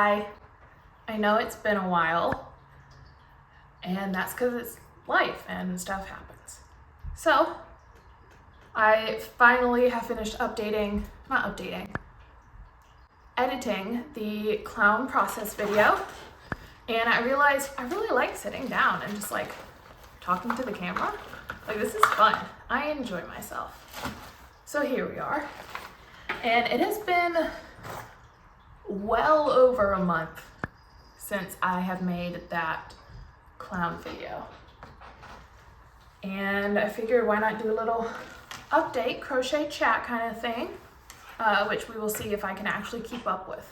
Hi. I know it's been a while, and that's because it's life and stuff happens. So, I finally have finished editing the clown process video, and I realized I really like sitting down and just like talking to the camera. Like, this is fun. I enjoy myself. So here we are, and it has been well over a month since I have made that clown video. And I figured why not do a little update, crochet chat kind of thing, which we will see if I can actually keep up with.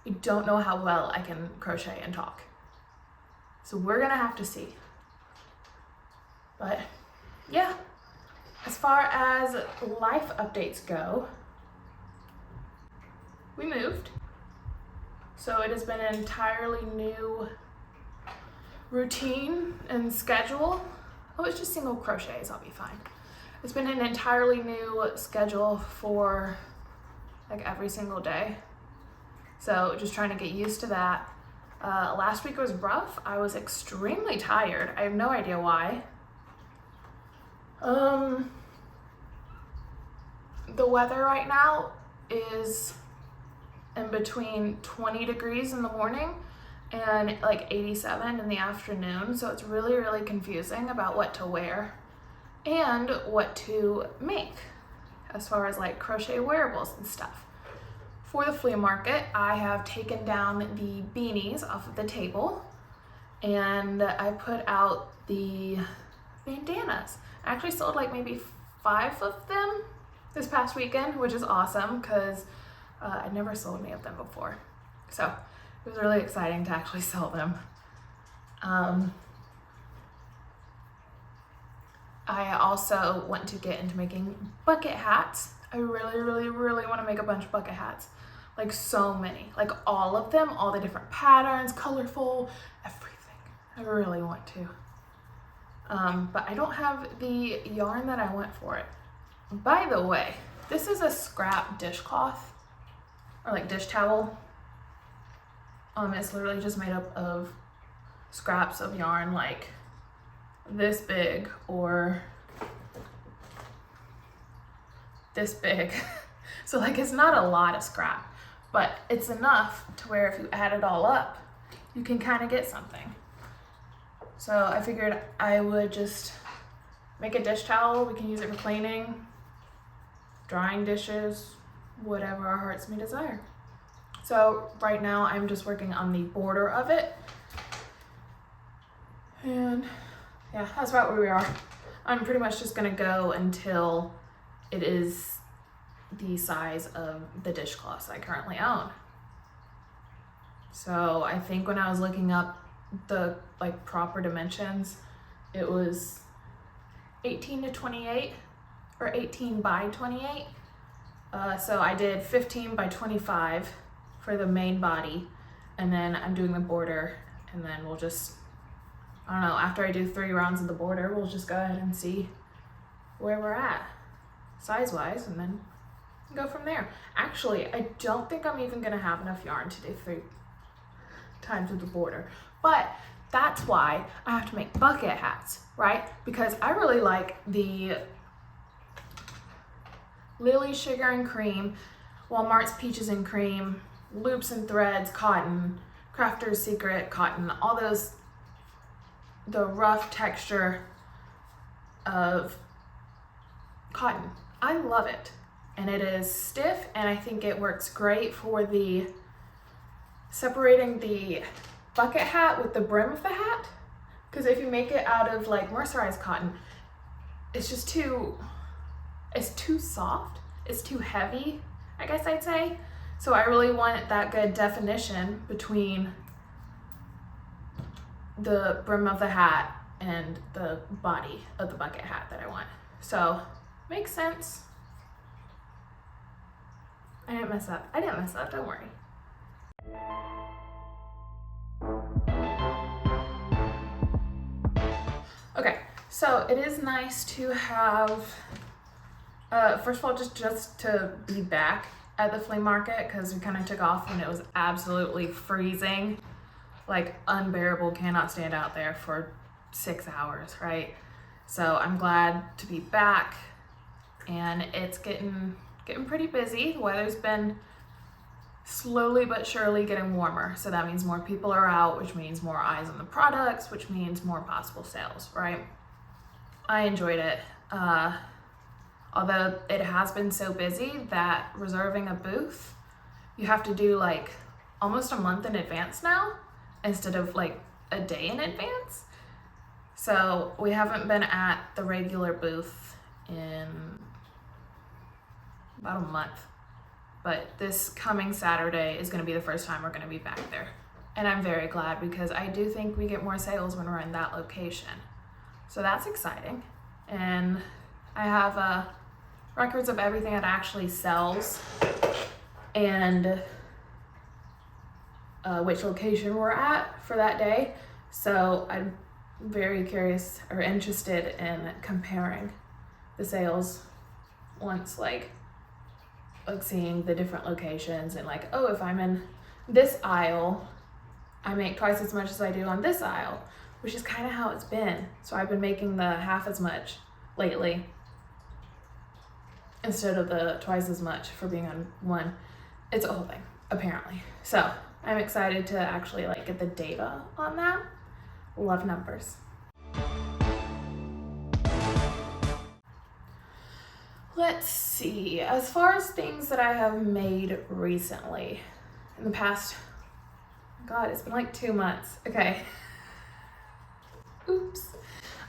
I don't know how well I can crochet and talk. So we're gonna have to see. But yeah, as far as life updates go, we moved. So it has been an entirely new routine and schedule. Oh, it's just single crochets, I'll be fine. It's been an entirely new schedule for like every single day. So just trying to get used to that. Last week was rough. I was extremely tired. I have no idea why. The weather right now is in between 20 degrees in the morning and like 87 in the afternoon. So it's really, really confusing about what to wear and what to make as far as like crochet wearables and stuff. For the flea market, I have taken down the beanies off of the table and I put out the bandanas. I actually sold like maybe 5 of them this past weekend, which is awesome because I'd never sold any of them before. So it was really exciting to actually sell them. I also want to get into making bucket hats. I really, really, really want to make a bunch of bucket hats. Like so many, like all of them, all the different patterns, colorful, everything. I really want to. But I don't have the yarn that I want for it. By the way, this is a scrap dishcloth or like dish towel. It's literally just made up of scraps of yarn like this big or this big. So like it's not a lot of scrap, but it's enough to where if you add it all up, you can kind of get something. So I figured I would just make a dish towel. We can use it for cleaning, drying dishes, whatever our hearts may desire. So right now I'm just working on the border of it. And yeah, that's about where we are. I'm pretty much just gonna go until it is the size of the dishcloths I currently own. So I think when I was looking up the like proper dimensions, it was 18 to 28 or 18 by 28. So I did 15 by 25 for the main body, and then I'm doing the border, and then we'll just, I don't know, after I do 3 rounds of the border, we'll just go ahead and see where we're at size-wise, and then go from there. Actually, I don't think I'm even gonna have enough yarn to do 3 times with the border, but that's why I have to make bucket hats, right? Because I really like the Lily Sugar and Cream, Walmart's Peaches and Cream, Loops and Threads cotton, Crafter's Secret cotton, all those, the rough texture of cotton. I love it. And it is stiff, and I think it works great for the separating the bucket hat with the brim of the hat. Because if you make it out of like mercerized cotton, it's just it's too soft, it's too heavy, I guess I'd say. So I really want that good definition between the brim of the hat and the body of the bucket hat that I want. So, makes sense. I didn't mess up, don't worry. Okay, so it is nice to have, first of all, just to be back at the flea market because we kind of took off when it was absolutely freezing, like unbearable, cannot stand out there for 6 hours, right? So I'm glad to be back, and it's getting pretty busy. The weather's been slowly but surely getting warmer, so that means more people are out, which means more eyes on the products, which means more possible sales, right? I enjoyed it. Although it has been so busy that reserving a booth, you have to do like almost a month in advance now instead of like a day in advance. So we haven't been at the regular booth in about a month. But this coming Saturday is going to be the first time we're going to be back there. And I'm very glad because I do think we get more sales when we're in that location. So that's exciting. And I have records of everything that actually sells and which location we're at for that day. So I'm very curious or interested in comparing the sales once like seeing the different locations and like, oh, if I'm in this aisle, I make twice as much as I do on this aisle, which is kind of how it's been. So I've been making the half as much lately instead of the twice as much for being on one. It's a whole thing, apparently. So I'm excited to actually like get the data on that. Love numbers. Let's see, as far as things that I have made recently, in the past, God, it's been like 2 months. Okay. Oops.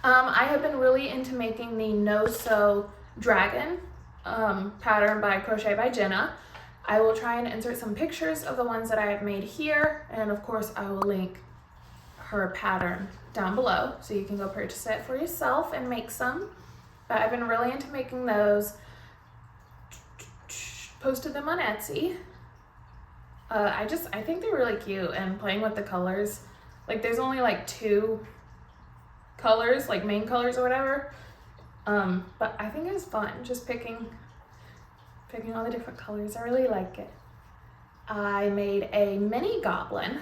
I have been really into making the no-sew dragon pattern by Crochet by Jenna. I will try and insert some pictures of the ones that I have made here, and of course I will link her pattern down below so you can go purchase it for yourself and make some. But I've been really into making those. Posted them on Etsy. I think they're really cute, and playing with the colors. Like there's only like 2 colors, like main colors or whatever. But I think it was fun just picking all the different colors. I really like it. I made a mini goblin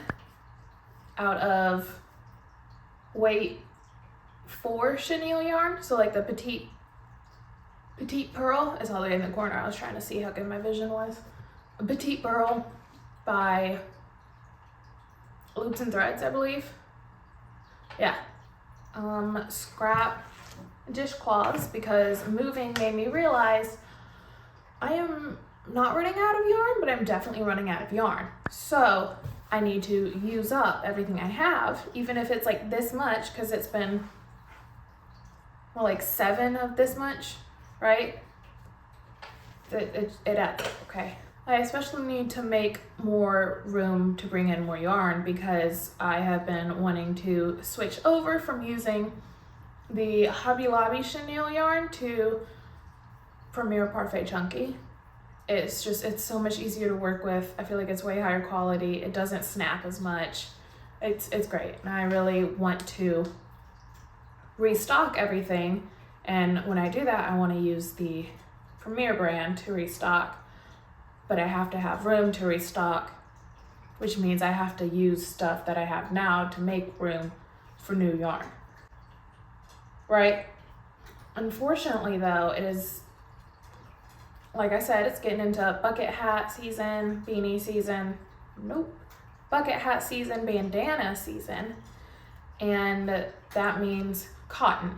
out of weight 4 chenille yarn. So like the petite pearl is all the way in the corner. I was trying to see how good my vision was. A petite pearl by Loops and Threads, I believe. Yeah. Scrap dishcloths, because moving made me realize I am not running out of yarn, but I'm definitely running out of yarn. So I need to use up everything I have, even if it's like this much, because it's been, well, like 7 of this much, right? It adds up, okay. I especially need to make more room to bring in more yarn because I have been wanting to switch over from using the Hobby Lobby chenille yarn to Premier Parfait Chunky. It's so much easier to work with. I feel like it's way higher quality. It doesn't snap as much. It's great. And I really want to restock everything. And when I do that, I want to use the Premier brand to restock. But I have to have room to restock, which means I have to use stuff that I have now to make room for new yarn, right? Unfortunately though, it is, like I said, it's getting into bucket hat season, beanie season, bucket hat season, bandana season, and that means cotton.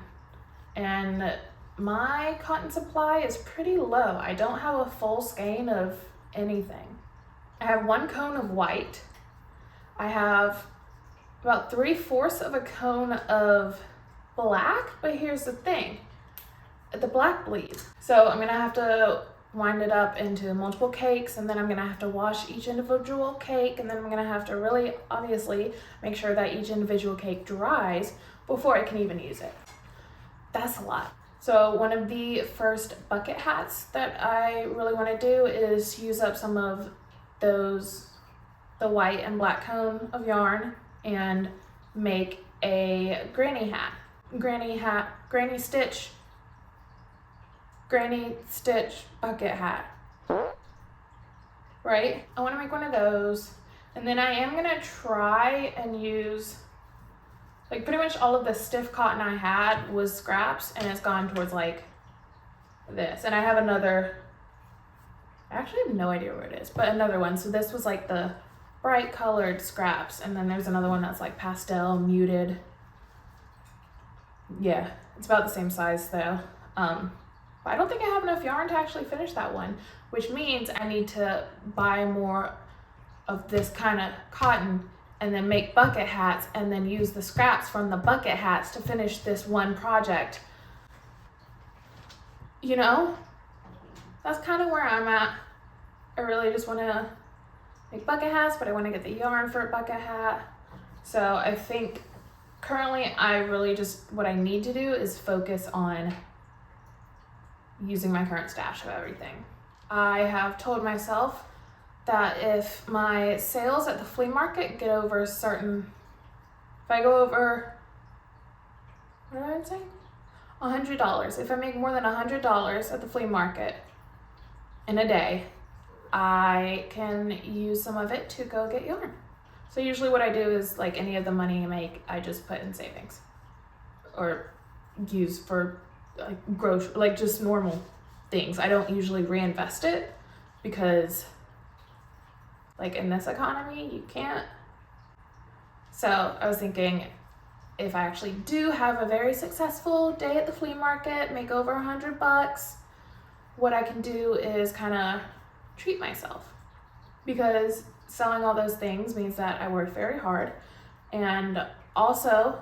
And my cotton supply is pretty low. I don't have a full skein of anything. I have 1 cone of white. I have about 3/4 of a cone of black, but here's the thing, the black bleeds. So I'm gonna have to wind it up into multiple cakes, and then I'm gonna have to wash each individual cake, and then I'm gonna have to really obviously make sure that each individual cake dries before I can even use it. That's a lot. So one of the first bucket hats that I really want to do is use up some of those, the white and black cone of yarn, and make a granny stitch bucket hat. right? I want to make one of those. And then I am gonna try and use, like, pretty much all of the stiff cotton I had was scraps, and it's gone towards like this. And I have another, I actually have no idea where it is, but another one. So this was like the bright colored scraps, and then there's another one that's like pastel muted. Yeah, it's about the same size though. But I don't think I have enough yarn to actually finish that one, which means I need to buy more of this kind of cotton and then make bucket hats and then use the scraps from the bucket hats to finish this one project. You know, that's kind of where I'm at. I really just want to make bucket hats, but I want to get the yarn for a bucket hat. So I think currently I really just, what I need to do is focus on using my current stash of everything. I have told myself that if my sales at the flea market get over a certain, if I go over, what did I say? $100. If I make more than $100 at the flea market in a day, I can use some of it to go get yarn. So usually what I do is, like, any of the money I make, I just put in savings or use for like grocery, like just normal things. I don't usually reinvest it because, like, in this economy, you can't. So I was thinking, if I actually do have a very successful day at the flea market, make over $100, what I can do is kind of treat myself, because selling all those things means that I worked very hard, and also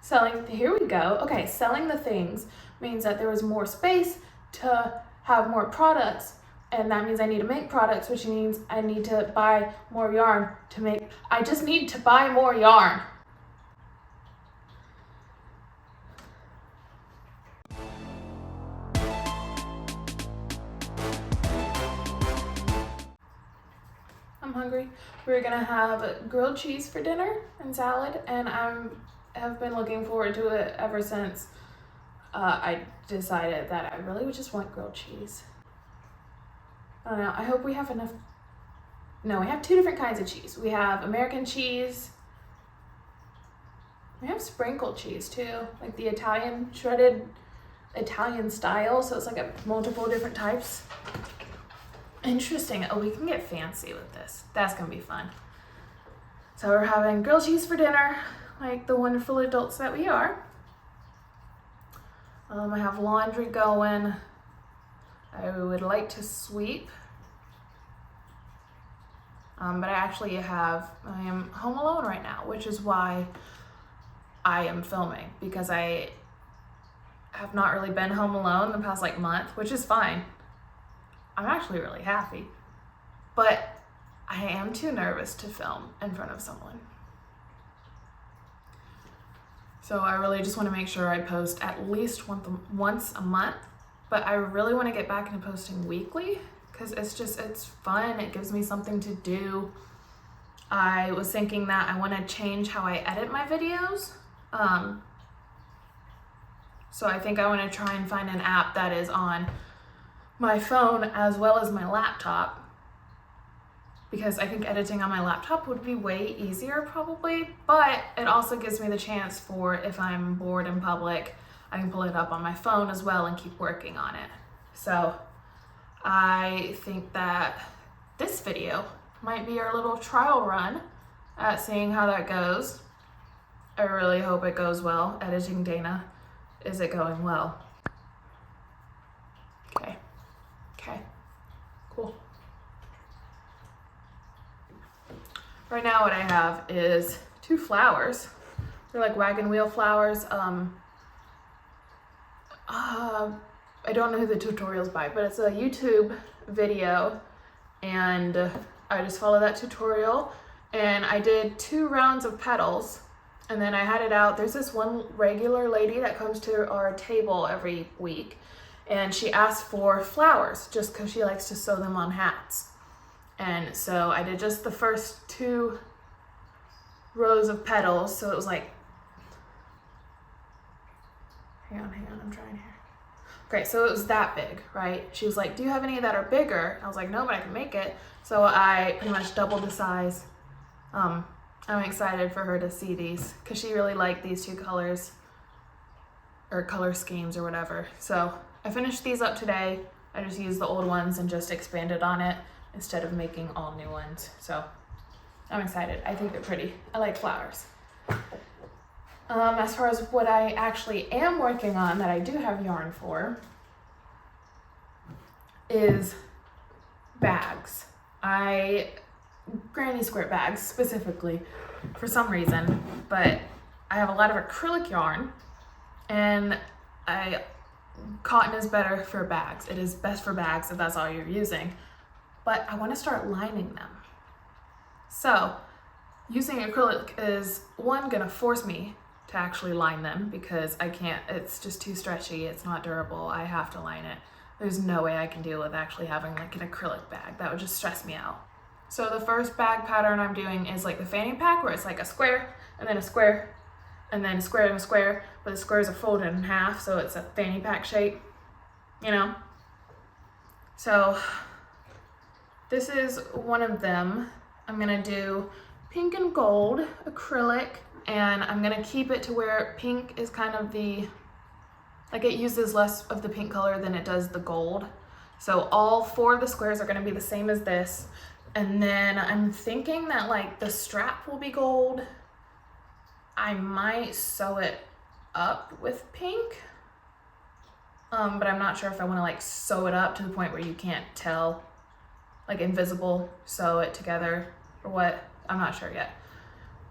selling, here we go. Okay, selling the things means that there was more space to have more products. And that means I need to make products, which means I need to buy more yarn to make, I just need to buy more yarn. I'm hungry. We're gonna have grilled cheese for dinner and salad, and have been looking forward to it ever since I decided that I really would just want grilled cheese. I don't know, I hope we have enough. No, we have two different kinds of cheese. We have American cheese. We have sprinkled cheese too, like the Italian, shredded Italian style. So it's like a multiple different types. Interesting. Oh, we can get fancy with this. That's gonna be fun. So we're having grilled cheese for dinner, like the wonderful adults that we are. I have laundry going. I would like to sweep, but I am home alone right now, which is why I am filming, because I have not really been home alone the past like month, which is fine. I'm actually really happy, but I am too nervous to film in front of someone. So I really just want to make sure I post at least once a month. But I really want to get back into posting weekly, because it's fun. It gives me something to do. I was thinking that I want to change how I edit my videos. So I think I want to try and find an app that is on my phone as well as my laptop, because I think editing on my laptop would be way easier probably, but it also gives me the chance for, if I'm bored in public, I can pull it up on my phone as well and keep working on it. So I think that this video might be our little trial run at seeing how that goes. I really hope it goes well. Editing Dana, is it going well? Okay, cool. Right now what I have is 2 flowers. They're like wagon wheel flowers. I don't know who the tutorial's by, but it's a YouTube video, and I just followed that tutorial, and I did 2 rounds of petals, and then I had it out. There's this one regular lady that comes to our table every week, and she asked for flowers just because she likes to sew them on hats. And so I did just the first 2 rows of petals, so it was like, hang on, I'm trying here. Great, so it was that big, right? She was like, do you have any that are bigger? I was like, no, but I can make it. So I pretty much doubled the size. I'm excited for her to see these because she really liked these two colors or color schemes or whatever. So I finished these up today. I just used the old ones and just expanded on it instead of making all new ones. So I'm excited. I think they're pretty. I like flowers. As far as what I actually am working on that I do have yarn for is bags. Granny square bags specifically for some reason, but I have a lot of acrylic yarn and cotton is better for bags. It is best for bags if that's all you're using, but I want to start lining them. So using acrylic is gonna force me to actually line them because I can't, it's just too stretchy, it's not durable, I have to line it. There's no way I can deal with actually having like an acrylic bag. That would just stress me out. So the first bag pattern I'm doing is like the fanny pack where it's like a square and then a square and then a square and a square, but the squares are folded in half so it's a fanny pack shape, you know? So this is one of them. I'm gonna do pink and gold acrylic, and I'm gonna keep it to where pink is kind of like it uses less of the pink color than it does the gold. So all 4 of the squares are gonna be the same as this. And then I'm thinking that like the strap will be gold. I might sew it up with pink, but I'm not sure if I wanna like sew it up to the point where you can't tell, like invisible, sew it together or what, I'm not sure yet.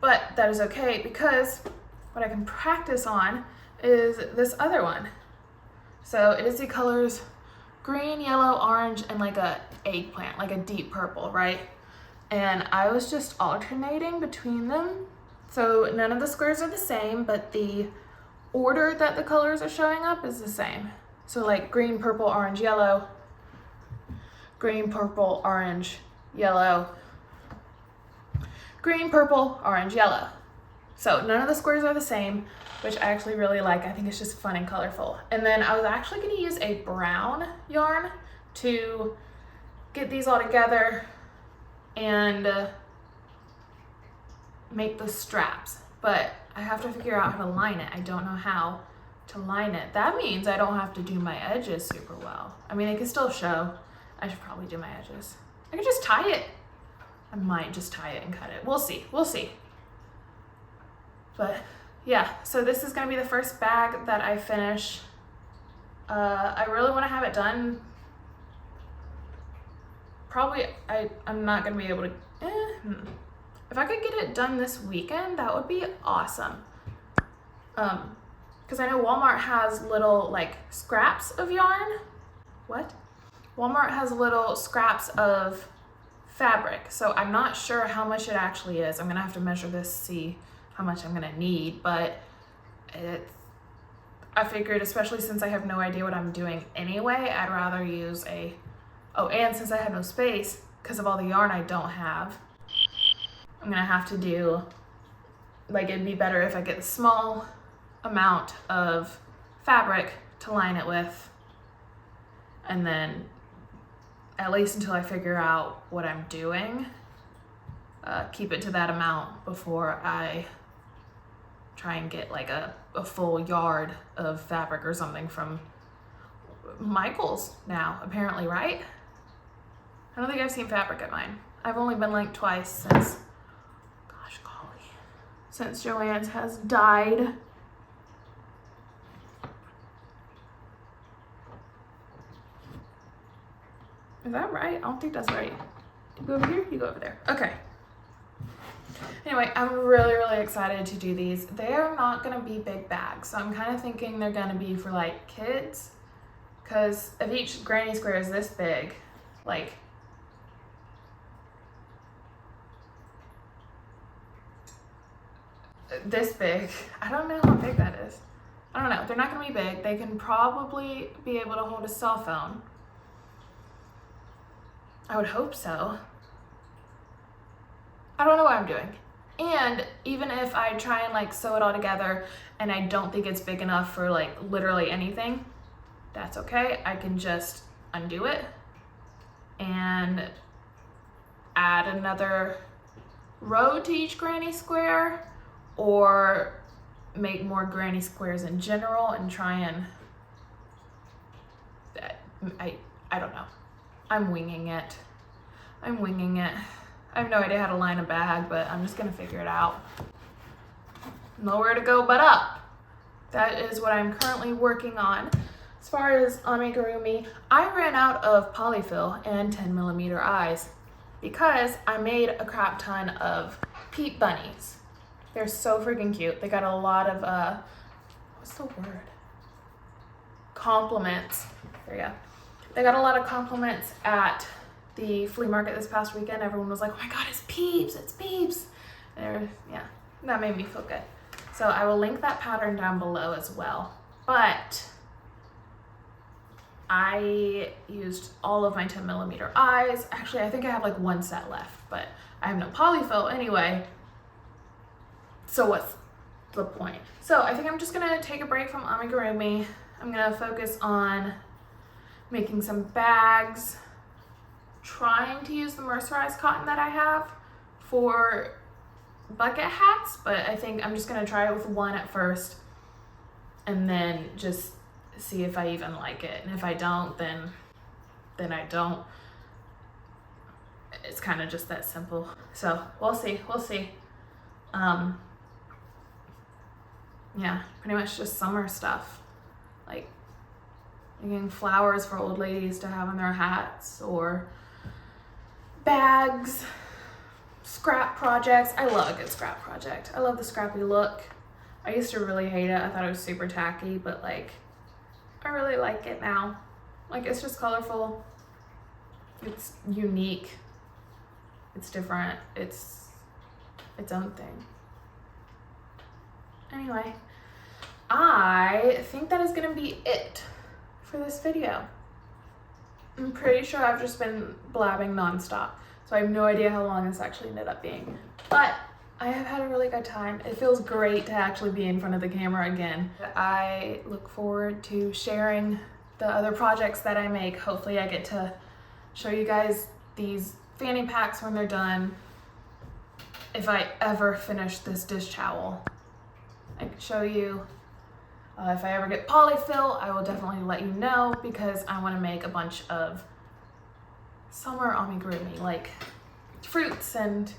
But that is okay because what I can practice on is this other one. So it is the colors green, yellow, orange, and like a eggplant, like a deep purple, right? And I was just alternating between them. So none of the squares are the same, but the order that the colors are showing up is the same. So like green, purple, orange, yellow, green, purple, orange, yellow, green, purple, orange, yellow. So none of the squares are the same, which I actually really like. I think it's just fun and colorful. And then I was actually gonna use a brown yarn to get these all together and make the straps, but I have to figure out how to line it. I don't know how to line it. That means I don't have to do my edges super well. I mean, it can still show. I should probably do my edges. I could just tie it. I might just tie it and cut it. We'll see, we'll see. But yeah, so this is gonna be the first bag that I finish. I really wanna have it done. Probably, I'm not gonna be able to, if I could get it done this weekend, that would be awesome. Cause I know Walmart has little like scraps of yarn. What? Walmart has little scraps of fabric. So I'm not sure how much it actually is. I'm gonna have to measure this, see how much I'm gonna need, but I figured, especially since I have no idea what I'm doing anyway, I'd rather use and since I have no space, because of all the yarn I don't have, I'm gonna have to do, like it'd be better if I get a small amount of fabric to line it with, and then at least until I figure out what I'm doing, keep it to that amount before I try and get like a full yard of fabric or something from Michael's now, apparently, right? I don't think I've seen fabric at mine. I've only been like twice since, gosh golly, since Joanne's has died. Is that right? I don't think that's right. You go over here, you go over there. Okay. Anyway, I'm really, really excited to do these. They are not gonna be big bags, so I'm kind of thinking they're gonna be for like kids, because if each granny square is this big, like this big, I don't know how big that is. I don't know, they're not gonna be big. They can probably be able to hold a cell phone. I would hope so. I don't know what I'm doing. And even if I try and like sew it all together and I don't think it's big enough for like literally anything, that's okay. I can just undo it and add another row to each granny square, or make more granny squares in general and try and, I don't know. I'm winging it. I have no idea how to line a bag, but I'm just gonna figure it out. Nowhere to go but up. That is what I'm currently working on. As far as amigurumi, I ran out of polyfill and 10mm eyes because I made a crap ton of peep bunnies. They're so freaking cute. They got a lot of, what's the word? Compliments. There you go. They got a lot of compliments at the flea market this past weekend. Everyone was like, oh my God, it's peeps, it's peeps. Yeah, that made me feel good. So I will link that pattern down below as well. But I used all of my 10mm eyes. Actually, I think I have like one set left, but I have no polyfill anyway. So what's the point? So I think I'm just gonna take a break from amigurumi. I'm gonna focus on making some bags, trying to use the mercerized cotton that I have for bucket hats, but I think I'm just gonna try it with one at first and then just see if I even like it. And if I don't, then I don't. It's kind of just that simple. So we'll see. Yeah, pretty much just summer stuff, like making flowers for old ladies to have on their hats, or bags, scrap projects. I love a good scrap project. I love the scrappy look. I used to really hate it. I thought it was super tacky, but like, I really like it now. Like, it's just colorful. It's unique. It's different. It's its own thing. Anyway, I think that is gonna be it for this video. I'm pretty sure I've just been blabbing nonstop, so I have no idea how long this actually ended up being. But I have had a really good time. It feels great to actually be in front of the camera again. I look forward to sharing the other projects that I make. Hopefully I get to show you guys these fanny packs when they're done. If I ever finish this dish towel, I can show you. If I ever get polyfill, I will definitely let you know, because I want to make a bunch of summer amigurumi, like fruits and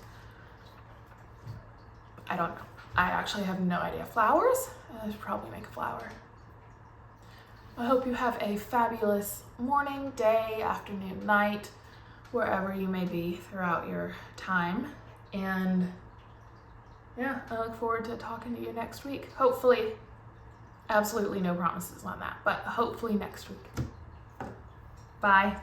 I don't know. I actually have no idea. Flowers? I should probably make a flower. I hope you have a fabulous morning, day, afternoon, night, wherever you may be throughout your time. And yeah, I look forward to talking to you next week. Hopefully, absolutely no promises on that, but hopefully next week. Bye.